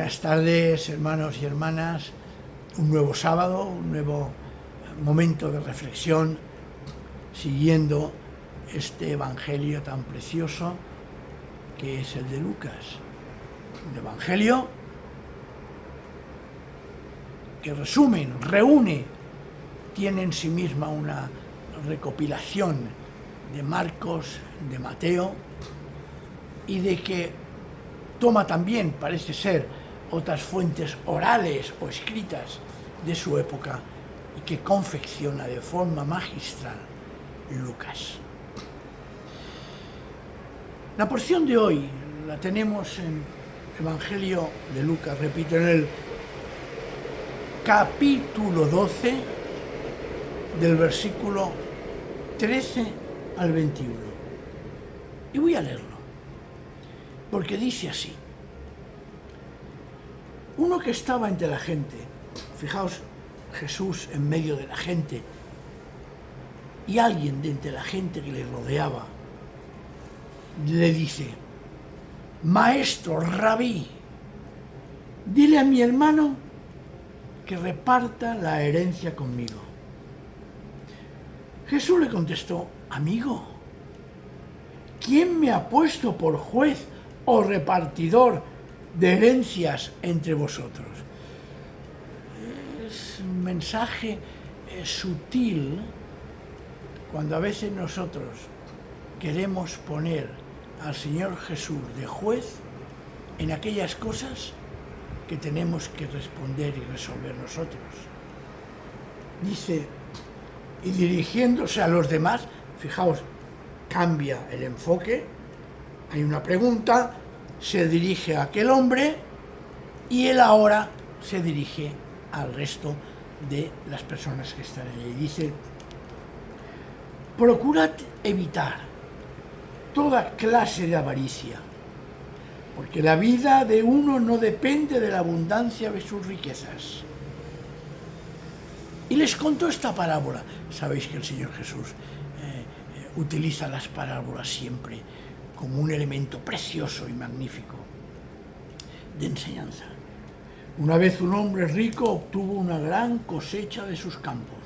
Buenas tardes, hermanos y hermanas. Un nuevo sábado, un nuevo momento de reflexión, siguiendo este evangelio tan precioso que es el de Lucas. Un evangelio que reúne, tiene en sí misma una recopilación de Marcos, de Mateo, y de que toma también, parece ser, otras fuentes orales o escritas de su época y que confecciona de forma magistral Lucas. La porción de hoy la tenemos en el Evangelio de Lucas, repito, en el capítulo 12, del versículo 13 al 21. Y voy a leerlo, porque dice así: uno que estaba entre la gente, fijaos, Jesús en medio de la gente, y alguien de entre la gente que le rodeaba, le dice: Maestro, Rabí, dile a mi hermano que reparta la herencia conmigo. Jesús le contestó: Amigo, ¿quién me ha puesto por juez o repartidor de herencias entre vosotros? Es un mensaje sutil cuando a veces nosotros queremos poner al Señor Jesús de juez en aquellas cosas que tenemos que responder y resolver nosotros. Dice, y dirigiéndose a los demás, fijaos, cambia el enfoque, hay una pregunta, se dirige a aquel hombre y él ahora se dirige al resto de las personas que están allí. Dice: procurad evitar toda clase de avaricia, porque la vida de uno no depende de la abundancia de sus riquezas. Y les contó esta parábola. Sabéis que el Señor Jesús utiliza las parábolas siempre como un elemento precioso y magnífico de enseñanza. Una vez un hombre rico obtuvo una gran cosecha de sus campos.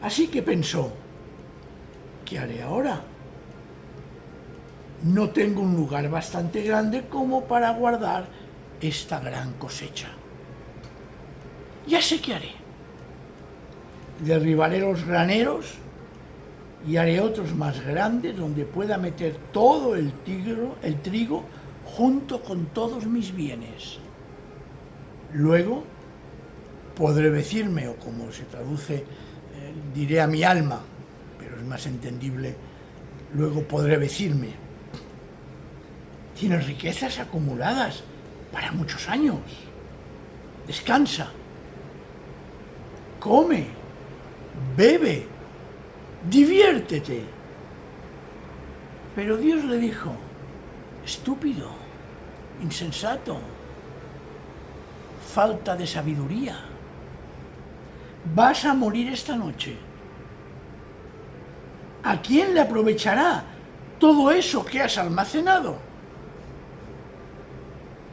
Así que pensó: ¿qué haré ahora? No tengo un lugar bastante grande como para guardar esta gran cosecha. Ya sé qué haré. Derribaré los graneros y haré otros más grandes donde pueda meter todo el trigo junto con todos mis bienes. Luego podré decirme, o como se traduce, diré a mi alma, pero es más entendible, luego podré decirme: tienes riquezas acumuladas para muchos años, descansa, come, bebe, diviértete. Pero Dios le dijo: estúpido, insensato, falta de sabiduría, vas a morir esta noche. ¿A quién le aprovechará todo eso que has almacenado?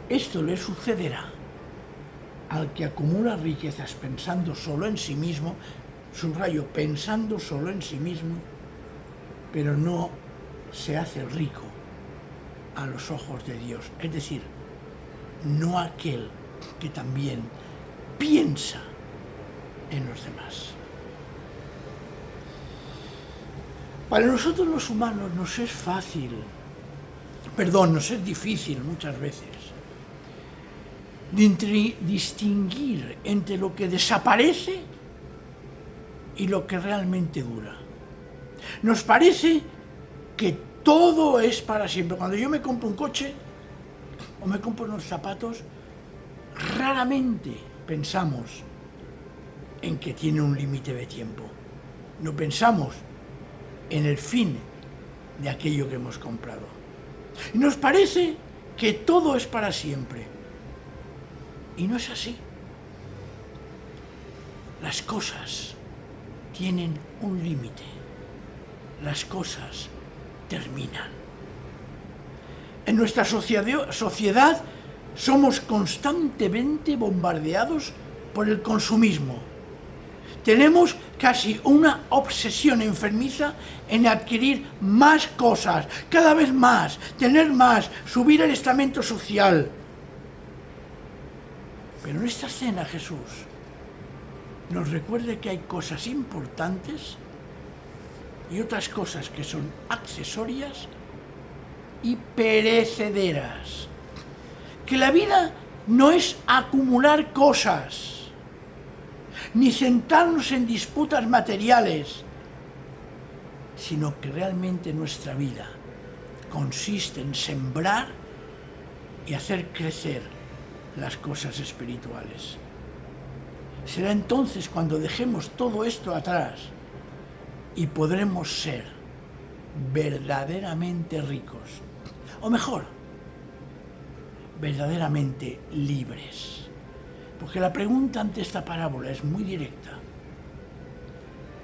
Esto le sucederá al que acumula riquezas pensando solo en sí mismo, subrayo, pensando solo en sí mismo, pero no se hace rico a los ojos de Dios. Es decir, no aquel que también piensa en los demás. Para nosotros los humanos nos es difícil muchas veces distinguir entre lo que desaparece y lo que realmente dura. Nos parece que todo es para siempre. Cuando yo me compro un coche o me compro unos zapatos, raramente pensamos en que tiene un límite de tiempo. No pensamos en el fin de aquello que hemos comprado. Y nos parece que todo es para siempre. Y no es así. Las cosas tienen un límite. Las cosas terminan. En nuestra sociedad somos constantemente bombardeados por el consumismo. Tenemos casi una obsesión enfermiza en adquirir más cosas, cada vez más, tener más, subir el estamento social. Pero en esta escena Jesús nos recuerda que hay cosas importantes y otras cosas que son accesorias y perecederas. Que la vida no es acumular cosas, ni sentarnos en disputas materiales, sino que realmente nuestra vida consiste en sembrar y hacer crecer las cosas espirituales. Será entonces cuando dejemos todo esto atrás y podremos ser verdaderamente ricos, o mejor, verdaderamente libres. Porque la pregunta ante esta parábola es muy directa.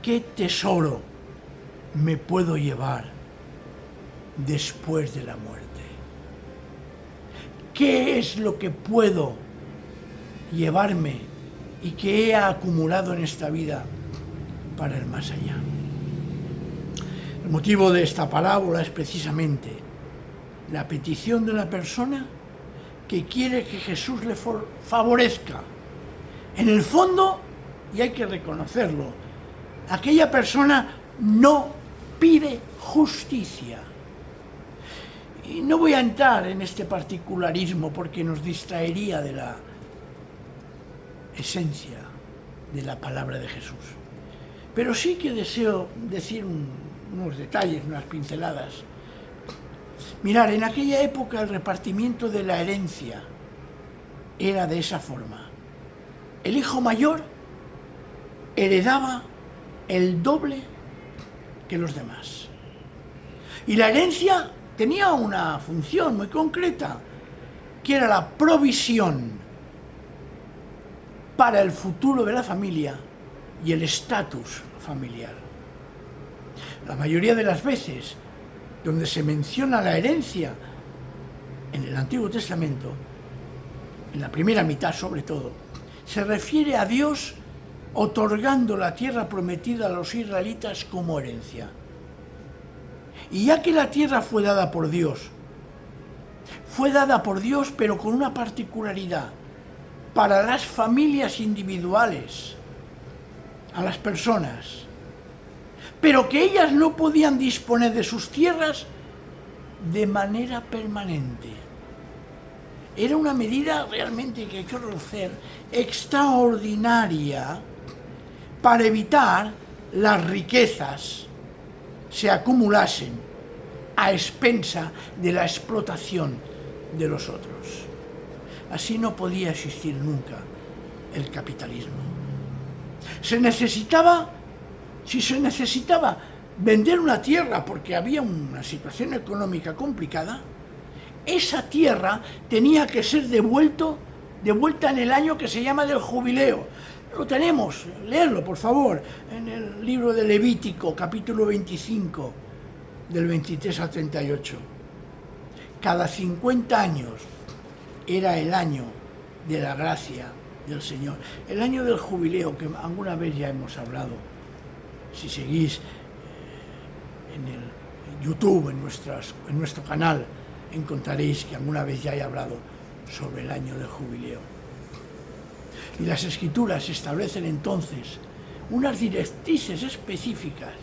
¿Qué tesoro me puedo llevar después de la muerte? ¿Qué es lo que puedo llevarme y que he acumulado en esta vida para el más allá? El motivo de esta parábola es precisamente la petición de la persona que quiere que Jesús le favorezca. En el fondo, y hay que reconocerlo, aquella persona no pide justicia. Y no voy a entrar en este particularismo porque nos distraería de la esencia de la palabra de Jesús. Pero sí que deseo decir unos detalles, unas pinceladas. Mirad, en aquella época el repartimiento de la herencia era de esa forma. El hijo mayor heredaba el doble que los demás. Y la herencia tenía una función muy concreta, que era la provisión para el futuro de la familia y el estatus familiar. La mayoría de las veces donde se menciona la herencia en el Antiguo Testamento, en la primera mitad sobre todo, se refiere a Dios otorgando la tierra prometida a los israelitas como herencia. Y ya que la tierra fue dada por Dios pero con una particularidad, para las familias individuales, a las personas, pero que ellas no podían disponer de sus tierras de manera permanente. Era una medida realmente, que hay que reconocer, extraordinaria para evitar las riquezas se acumulasen a expensa de la explotación de los otros. Así no podía existir nunca el capitalismo. Si se necesitaba vender una tierra porque había una situación económica complicada, esa tierra tenía que ser devuelta en el año que se llama del jubileo. Lo tenemos, leerlo por favor, en el libro de Levítico, capítulo 25, del 23 al 38. Cada 50 años era el año de la gracia del Señor. El año del jubileo, que alguna vez ya hemos hablado. Si seguís en el YouTube, en nuestro canal, encontraréis que alguna vez ya he hablado sobre el año del jubileo. Y las Escrituras establecen entonces unas directrices específicas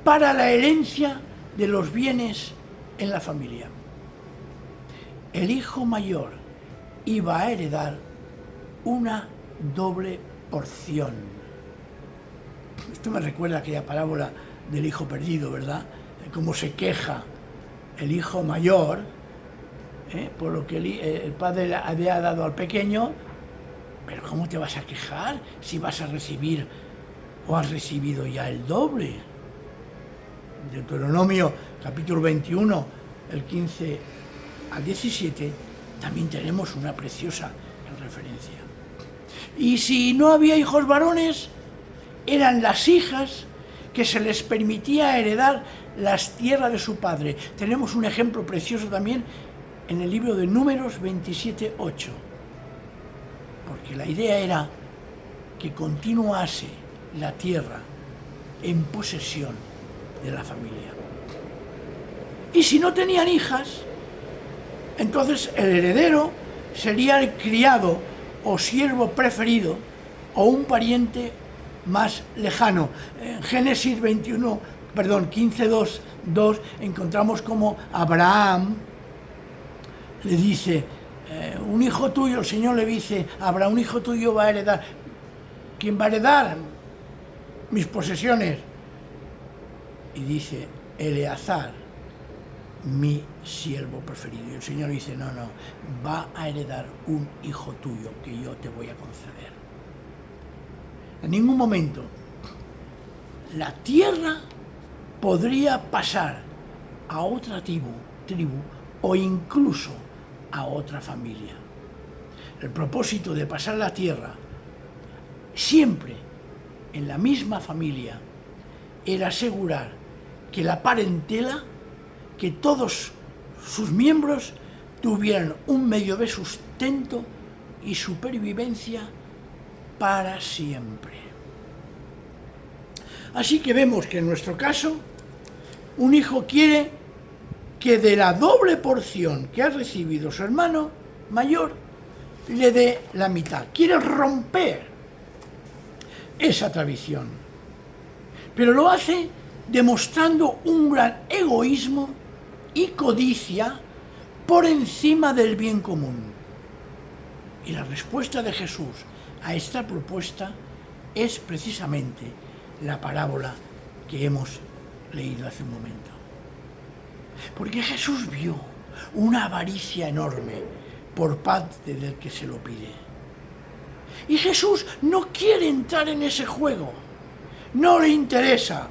para la herencia de los bienes en la familia. El hijo mayor iba a heredar una doble porción. Esto me recuerda a aquella parábola del hijo perdido, ¿verdad? Cómo se queja el hijo mayor por lo que el padre le había dado al pequeño. Pero ¿cómo te vas a quejar si vas a recibir o has recibido ya el doble? En Deuteronomio capítulo 21, el 15 al 17, también tenemos una preciosa referencia. Y si no había hijos varones, eran las hijas que se les permitía heredar las tierras de su padre. Tenemos un ejemplo precioso también en el libro de Números 27:8, porque la idea era que continuase la tierra en posesión de la familia. Y si no tenían hijas, entonces el heredero sería el criado o siervo preferido o un pariente más lejano. En Génesis 15:2 encontramos como Abraham le dice, un hijo tuyo, el Señor le dice, Abraham, un hijo tuyo va a heredar. ¿Quién va a heredar mis posesiones? Y dice, Eleazar, mi siervo preferido. Y el Señor dice, no, va a heredar un hijo tuyo que yo te voy a conceder. En ningún momento la tierra podría pasar a otra tribu o incluso a otra familia. El propósito de pasar la tierra siempre en la misma familia era asegurar que la parentela, que todos sus miembros tuvieran un medio de sustento y supervivencia para siempre. Así que vemos que en nuestro caso, un hijo quiere que de la doble porción que ha recibido su hermano mayor, le dé la mitad. Quiere romper esa tradición. Pero lo hace demostrando un gran egoísmo y codicia por encima del bien común. Y la respuesta de Jesús a esta propuesta es precisamente la parábola que hemos leído hace un momento. Porque Jesús vio una avaricia enorme por parte del que se lo pide. Y Jesús no quiere entrar en ese juego. No le interesa.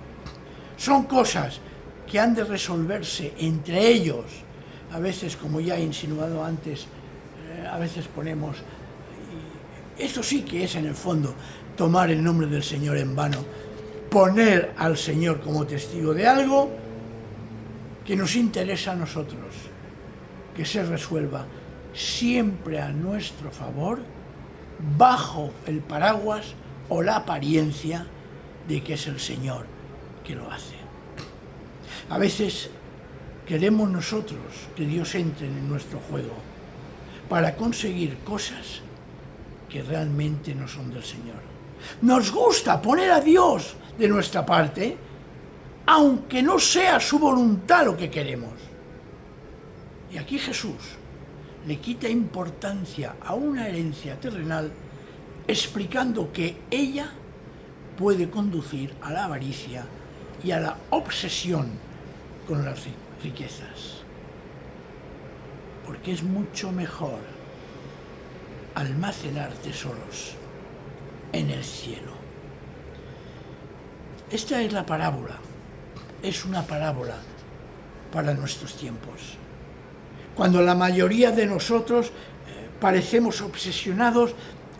Son cosas que han de resolverse entre ellos. A veces, como ya he insinuado antes, a veces ponemos... Esto sí que es en el fondo tomar el nombre del Señor en vano. Poner al Señor como testigo de algo que nos interesa a nosotros, que se resuelva siempre a nuestro favor, bajo el paraguas o la apariencia de que es el Señor que lo hace. A veces queremos nosotros que Dios entre en nuestro juego para conseguir cosas que realmente no son del Señor. Nos gusta poner a Dios de nuestra parte, aunque no sea su voluntad lo que queremos. Y aquí Jesús le quita importancia a una herencia terrenal, explicando que ella puede conducir a la avaricia y a la obsesión con las riquezas. Porque es mucho mejor almacenar tesoros en el cielo. Esta es la parábola. Es una parábola para nuestros tiempos. Cuando la mayoría de nosotros parecemos obsesionados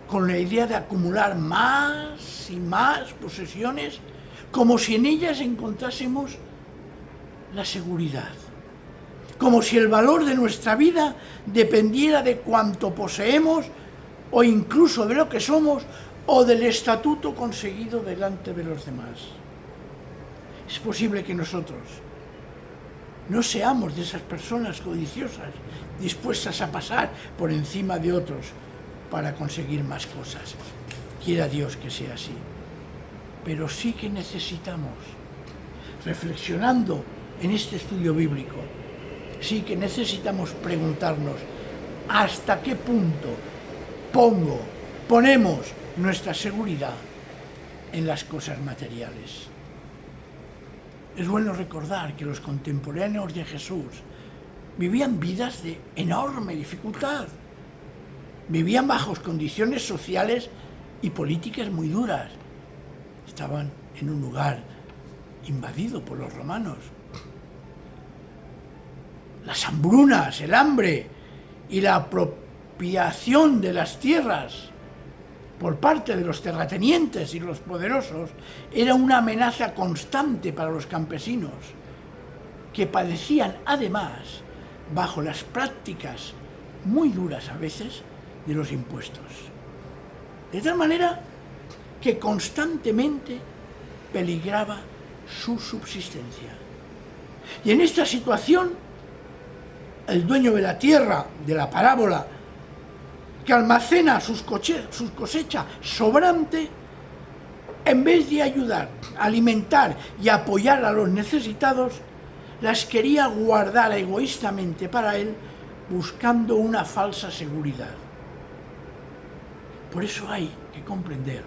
con la idea de acumular más y más posesiones, como si en ellas encontrásemos la seguridad, como si el valor de nuestra vida dependiera de cuánto poseemos o incluso de lo que somos o del estatuto conseguido delante de los demás. Es posible que nosotros no seamos de esas personas codiciosas, dispuestas a pasar por encima de otros para conseguir más cosas. Quiera Dios que sea así. Pero sí que necesitamos, reflexionando en este estudio bíblico, sí que necesitamos preguntarnos hasta qué punto ponemos nuestra seguridad en las cosas materiales. Es bueno recordar que los contemporáneos de Jesús vivían vidas de enorme dificultad. Vivían bajo condiciones sociales y políticas muy duras. Estaban en un lugar invadido por los romanos. Las hambrunas, el hambre y la apropiación de las tierras por parte de los terratenientes y los poderosos era una amenaza constante para los campesinos, que padecían además bajo las prácticas muy duras a veces de los impuestos. De tal manera que constantemente peligraba su subsistencia. Y en esta situación, el dueño de la tierra, de la parábola, que almacena sus cosechas sobrante, en vez de ayudar, alimentar y apoyar a los necesitados, las quería guardar egoístamente para él, buscando una falsa seguridad. Por eso hay que comprender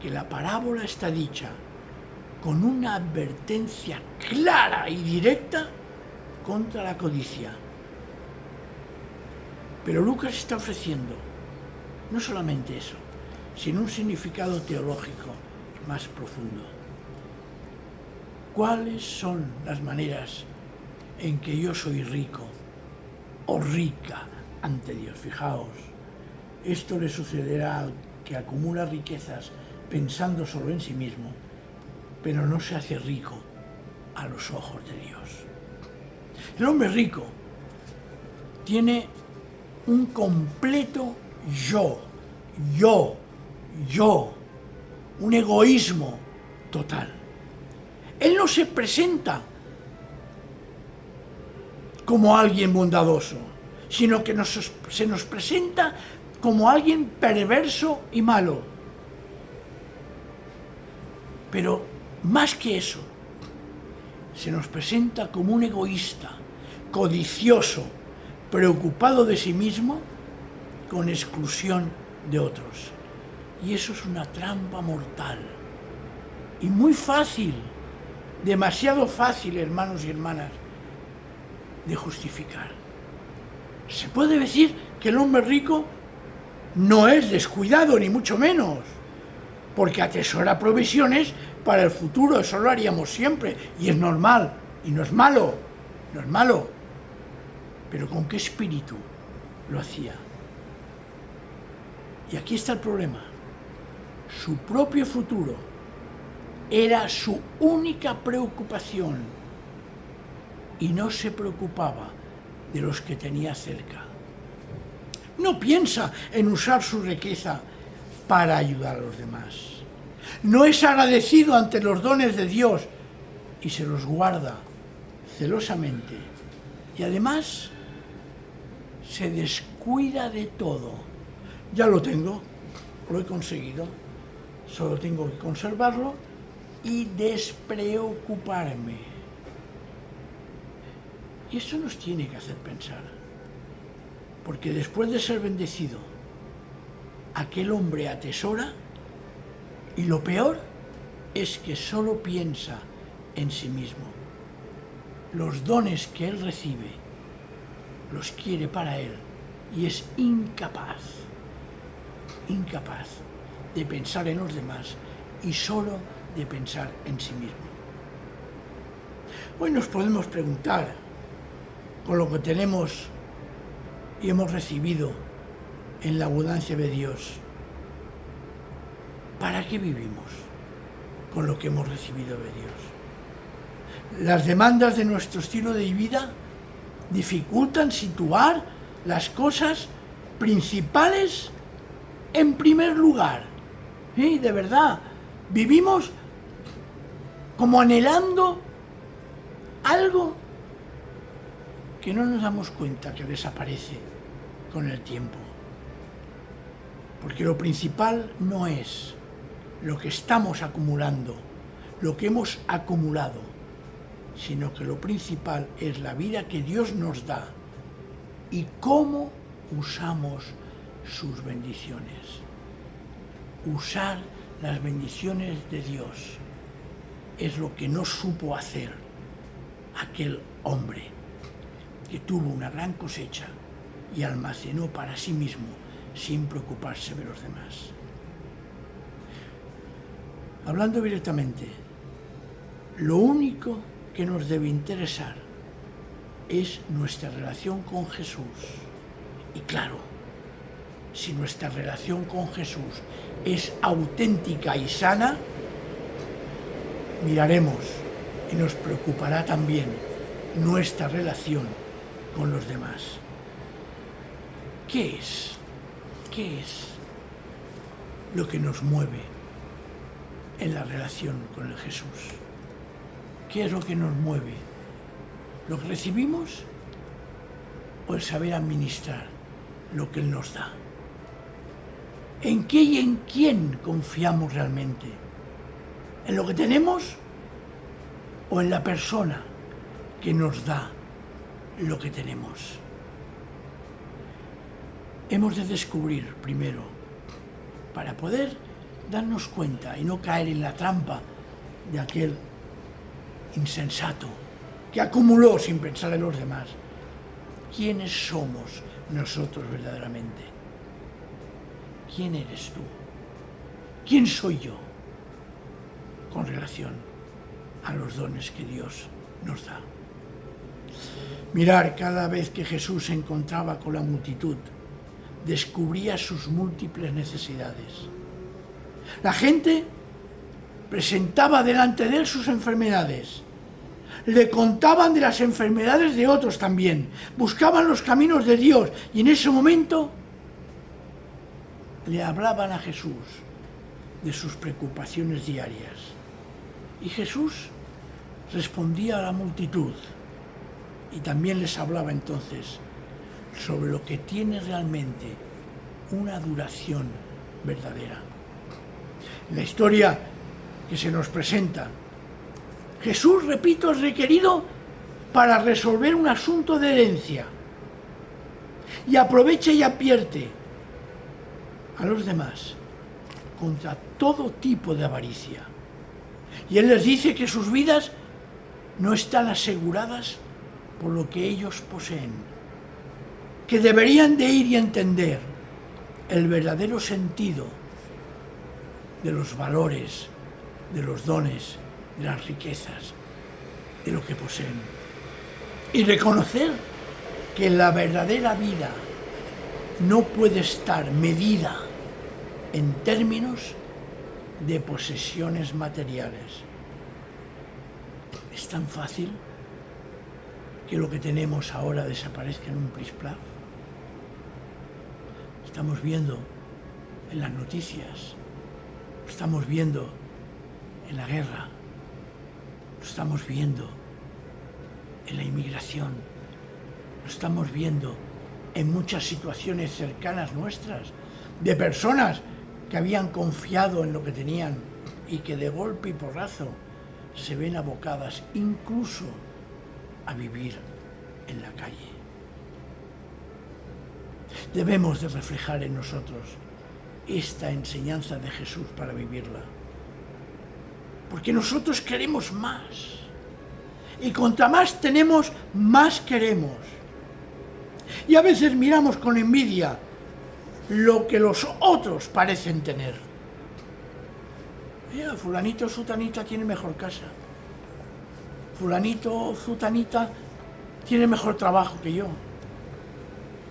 que la parábola está dicha con una advertencia clara y directa contra la codicia. Pero Lucas está ofreciendo no solamente eso, sino un significado teológico más profundo. ¿Cuáles son las maneras en que yo soy rico o rica ante Dios? Fijaos, esto le sucederá al que acumula riquezas pensando solo en sí mismo, pero no se hace rico a los ojos de Dios. El hombre rico tiene un completo yo, un egoísmo total. Él no se presenta como alguien bondadoso, sino que se nos presenta como alguien perverso y malo. Pero más que eso, se nos presenta como un egoísta, codicioso, preocupado de sí mismo, con exclusión de otros. Y eso es una trampa mortal. Y muy fácil, demasiado fácil, hermanos y hermanas, de justificar. Se puede decir que el hombre rico no es descuidado, ni mucho menos, porque atesora provisiones para el futuro. Eso lo haríamos siempre, y es normal, y no es malo, no es malo. Pero ¿con qué espíritu lo hacía? Y aquí está el problema. Su propio futuro era su única preocupación y no se preocupaba de los que tenía cerca. No piensa en usar su riqueza para ayudar a los demás. No es agradecido ante los dones de Dios y se los guarda celosamente. Y además se descuida de todo. Ya lo tengo, lo he conseguido, solo tengo que conservarlo y despreocuparme. Y eso nos tiene que hacer pensar, porque después de ser bendecido, aquel hombre atesora, y lo peor es que solo piensa en sí mismo. Los dones que él recibe los quiere para él y es incapaz de pensar en los demás y solo de pensar en sí mismo. Hoy nos podemos preguntar, con lo que tenemos y hemos recibido en la abundancia de Dios, ¿para qué vivimos con lo que hemos recibido de Dios? Las demandas de nuestro estilo de vida dificultan situar las cosas principales en primer lugar. ¿Sí? De verdad, vivimos como anhelando algo que no nos damos cuenta que desaparece con el tiempo. Porque lo principal no es lo que estamos acumulando, lo que hemos acumulado, sino que lo principal es la vida que Dios nos da y cómo usamos sus bendiciones. Usar las bendiciones de Dios es lo que no supo hacer aquel hombre que tuvo una gran cosecha y almacenó para sí mismo sin preocuparse de los demás. Hablando directamente, lo único que nos debe interesar es nuestra relación con Jesús. Y claro, si nuestra relación con Jesús es auténtica y sana, miraremos y nos preocupará también nuestra relación con los demás. ¿Qué es? ¿Qué es lo que nos mueve en la relación con el Jesús? ¿Qué es lo que nos mueve? ¿Lo que recibimos o el saber administrar lo que Él nos da? ¿En qué y en quién confiamos realmente? ¿En lo que tenemos o en la persona que nos da lo que tenemos? Hemos de descubrir primero, para poder darnos cuenta y no caer en la trampa de aquel insensato que acumuló sin pensar en los demás, ¿quiénes somos nosotros verdaderamente? ¿Quién eres tú? ¿Quién soy yo con relación a los dones que Dios nos da? Mirar, cada vez que Jesús se encontraba con la multitud, descubría sus múltiples necesidades. La gente presentaba delante de él sus enfermedades. Le contaban de las enfermedades de otros también. Buscaban los caminos de Dios y en ese momento le hablaban a Jesús de sus preocupaciones diarias. Y Jesús respondía a la multitud y también les hablaba entonces sobre lo que tiene realmente una duración verdadera. En la historia que se nos presenta, Jesús, repito, es requerido para resolver un asunto de herencia y aprovecha y advierte a los demás contra todo tipo de avaricia. Y Él les dice que sus vidas no están aseguradas por lo que ellos poseen, que deberían de ir y entender el verdadero sentido de los valores, de los dones, de las riquezas, de lo que poseen. Y reconocer que la verdadera vida no puede estar medida en términos de posesiones materiales. Es tan fácil que lo que tenemos ahora desaparezca en un plis-plas. Estamos viendo en las noticias, lo estamos viendo en la guerra, lo estamos viendo en la inmigración, lo estamos viendo en muchas situaciones cercanas nuestras, de personas que habían confiado en lo que tenían y que de golpe y porrazo se ven abocadas incluso a vivir en la calle. Debemos de reflejar en nosotros esta enseñanza de Jesús para vivirla. Porque nosotros queremos más. Y contra más tenemos, más queremos. Y a veces miramos con envidia lo que los otros parecen tener. Mira, fulanito o sutanita tiene mejor casa. Fulanito o zutanita tiene mejor trabajo que yo.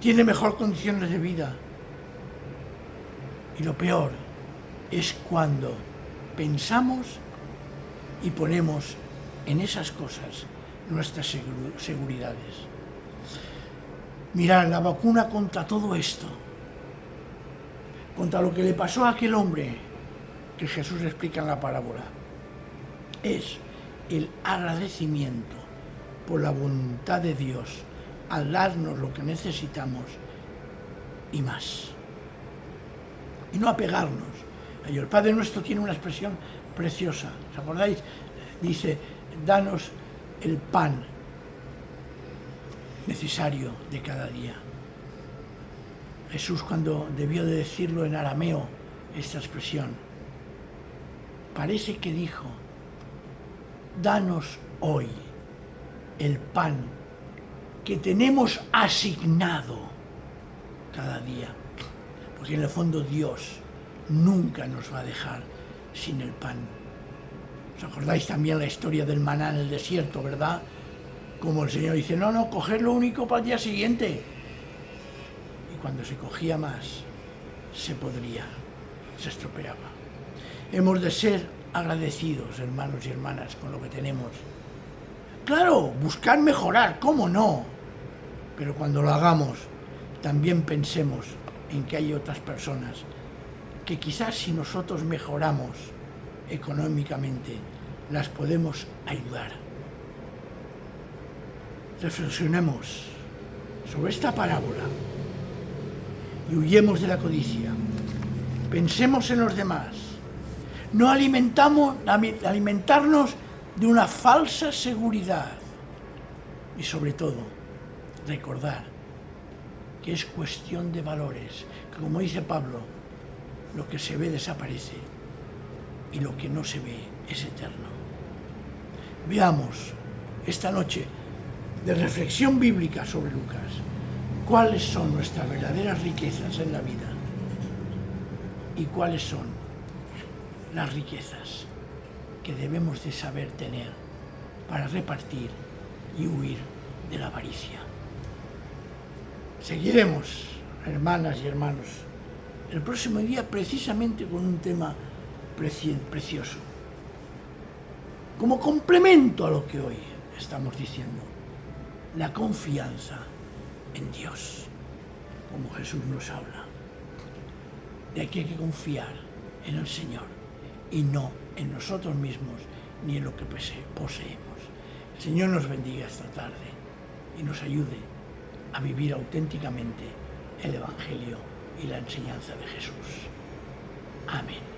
Tiene mejor condiciones de vida. Y lo peor es cuando pensamos y ponemos en esas cosas nuestras seguridades. Mirad, la vacuna contra todo esto, contra lo que le pasó a aquel hombre que Jesús explica en la parábola, es el agradecimiento por la voluntad de Dios al darnos lo que necesitamos y más. Y no apegarnos a ello. El Padre Nuestro tiene una expresión preciosa. ¿Os acordáis? Dice, danos el pan necesario de cada día. Jesús, cuando debió de decirlo en arameo, esta expresión, parece que dijo, danos hoy el pan que tenemos asignado cada día. Porque en el fondo Dios nunca nos va a dejar sin el pan. ¿Os acordáis también la historia del maná en el desierto, verdad? Como el Señor dice, no, coger lo único para el día siguiente. Y cuando se cogía más, se podría, se estropeaba. Hemos de ser agradecidos, hermanos y hermanas, con lo que tenemos. Claro, buscar mejorar, ¿cómo no? pero cuando lo hagamos, también pensemos en que hay otras personas que quizás si nosotros mejoramos económicamente, las podemos ayudar. Reflexionemos sobre esta parábola y huyamos de la codicia. Pensemos en los demás. No alimentarnos de una falsa seguridad. Y sobre todo, recordar que es cuestión de valores, que como dice Pablo, lo que se ve desaparece y lo que no se ve es eterno. Veamos esta noche de reflexión bíblica sobre Lucas cuáles son nuestras verdaderas riquezas en la vida y cuáles son las riquezas que debemos de saber tener para repartir y huir de la avaricia. Seguiremos, hermanas y hermanos, el próximo día precisamente con un tema precioso, como complemento a lo que hoy estamos diciendo, la confianza en Dios, como Jesús nos habla, de que hay que confiar en el Señor y no en nosotros mismos ni en lo que poseemos. El Señor nos bendiga esta tarde y nos ayude a vivir auténticamente el Evangelio y la enseñanza de Jesús. Amén.